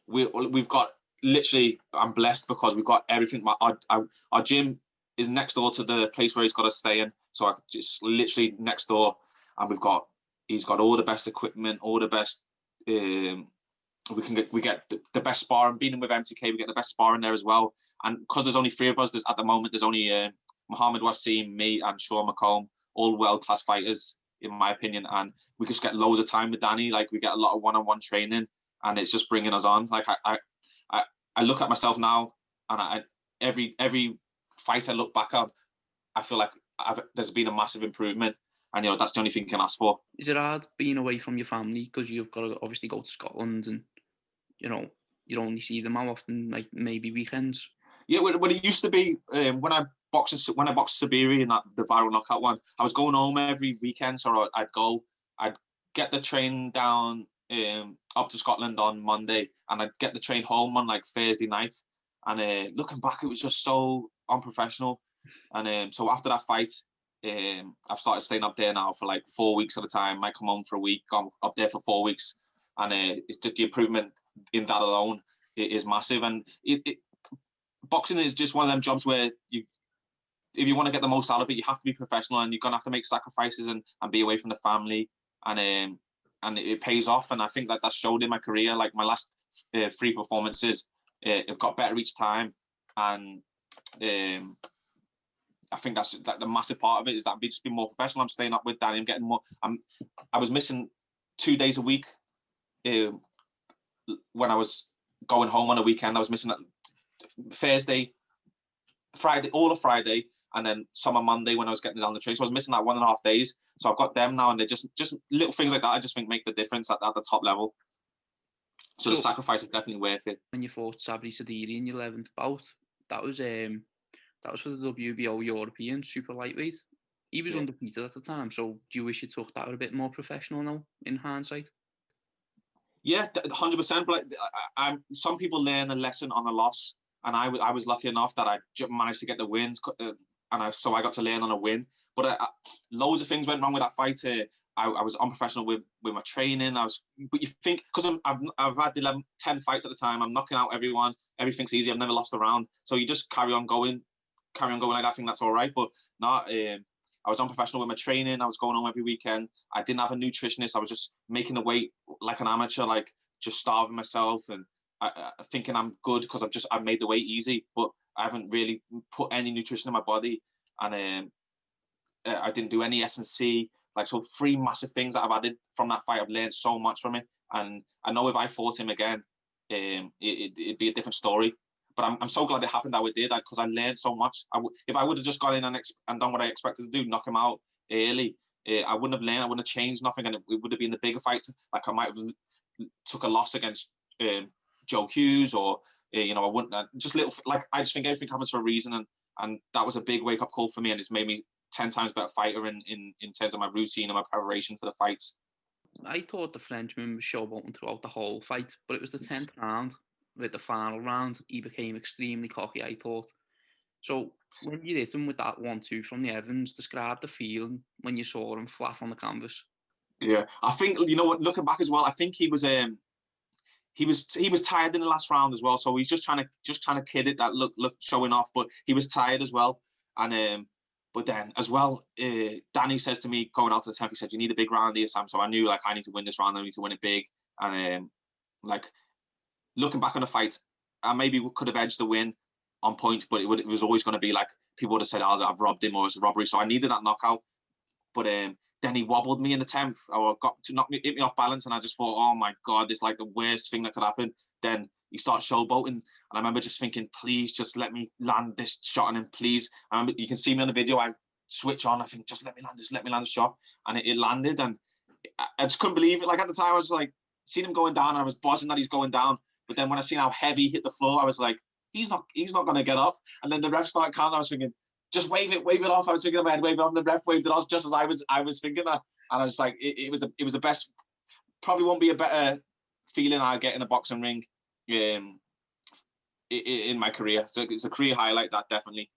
we've got literally. I'm blessed because we've got everything. Our gym is next door to the place where he's got to stay in, so I just literally next door, and he's got all the best equipment, all the best. We get the best sparring. Being with MTK, we get the best sparring there as well. And because there's only three of us, at the moment there's only Mohammed Wasim, me, and Sean McComb, all world-class fighters in my opinion. And we just get loads of time with Danny. Like we get a lot of one-on-one training, and it's just bringing us on. Like I look at myself now, and every fight I look back on, I feel like there's been a massive improvement. And, that's the only thing you can ask for. Is it hard being away from your family? Because you've got to obviously go to Scotland and, you only see them how often, like maybe weekends? Yeah, well, it used to be when I boxed Sabri in the viral knockout one, I was going home every weekend. So I'd get the train down up to Scotland on Monday, and I'd get the train home on like Thursday night. And looking back, it was just so unprofessional. And so after that fight, I've started staying up there now for like 4 weeks at a time. Might come home for a week, I'm up there for 4 weeks, and it's just the improvement in that alone is massive. And boxing is just one of them jobs where if you want to get the most out of it, you have to be professional, and you're gonna have to make sacrifices and be away from the family, and it pays off. And I think that showed in my career. Like my last 3 performances have got better each time, and I think that's the massive part of it, is that I'm just being more professional. I'm staying up with Danny. I'm getting more. I was missing 2 days a week when I was going home on a weekend. I was missing Thursday, Friday, all of Friday, and then some on Monday when I was getting down the train. So I was missing that 1.5 days. So I've got them now, and they're just little things like that. I just think make the difference at the top level. So the sacrifice is definitely worth it. When you fought Sabri Sediri in your 11th bout, that was for the WBO European super lightweight. He was undefeated at the time. So do you wish you took that a bit more professional now, in hindsight? Yeah, 100%. But some people learn a lesson on a loss, and I was lucky enough that I managed to get the wins, so I got to learn on a win. But loads of things went wrong with that fight. I was unprofessional with my training. But you think, because I've had 10 fights at the time, I'm knocking out everyone. Everything's easy. I've never lost a round. So you just carry on going like that. I think that's all right. But not. I was unprofessional with my training. I was going home every weekend. I didn't have a nutritionist. I was just making the weight like an amateur, like just starving myself and thinking I'm good because I've made the weight easy, but I haven't really put any nutrition in my body, and I didn't do any S&C. Like, so 3 massive things that I've added from that fight. I've learned so much from it, and I know if I fought him again, it'd be a different story. But I'm so glad it happened how it did, because I learned so much. If I would have just gone in and done what I expected to do, knock him out early, I wouldn't have learned. I wouldn't have changed nothing, and it would have been the bigger fights. Like I might have took a loss against Joe Hughes, or I wouldn't. Just little, like, I just think everything happens for a reason, and that was a big wake up call for me, and it's made me 10 times better fighter in terms of my routine and my preparation for the fights. I thought the Frenchman was showboating throughout the whole fight, but it was the 10th round. With the final round, he became extremely cocky, I thought. So when you hit him with that 1-2 from the Evans, describe the feeling when you saw him flat on the canvas. Yeah, I think, looking back as well, I think he was tired in the last round as well. So he's just trying to kid it, that look showing off, but he was tired as well. And but then as well, Danny says to me going out to the 10th, he said, "You need a big round here, Sam." So I knew, like, I need to win this round. I need to win it big. And like, looking back on the fight, I maybe could have edged the win on points, but it was always going to be like, people would have said, "Oh, I've robbed him," or it's a robbery. So I needed that knockout. But then he wobbled me in the 10th, or got to hit me off balance, and I just thought, oh my God, this is like the worst thing that could happen. Then he started showboating, and I remember just thinking, please just let me land this shot on him, please. I remember, you can see me on the video, I switch on, I think, just let me land the shot, and it landed, and I just couldn't believe it. Like, at the time, I was like, seeing him going down, and I was buzzing that he's going down. But then when I seen how heavy he hit the floor, I was like, he's not going to get up. And then the ref started counting. I was thinking, just wave it off. I was thinking in my head, wave it off. And the ref waved it off just as I was thinking that. And I was like, it was the best. Probably won't be a better feeling I get in a boxing ring in my career. So it's a career highlight, that, definitely.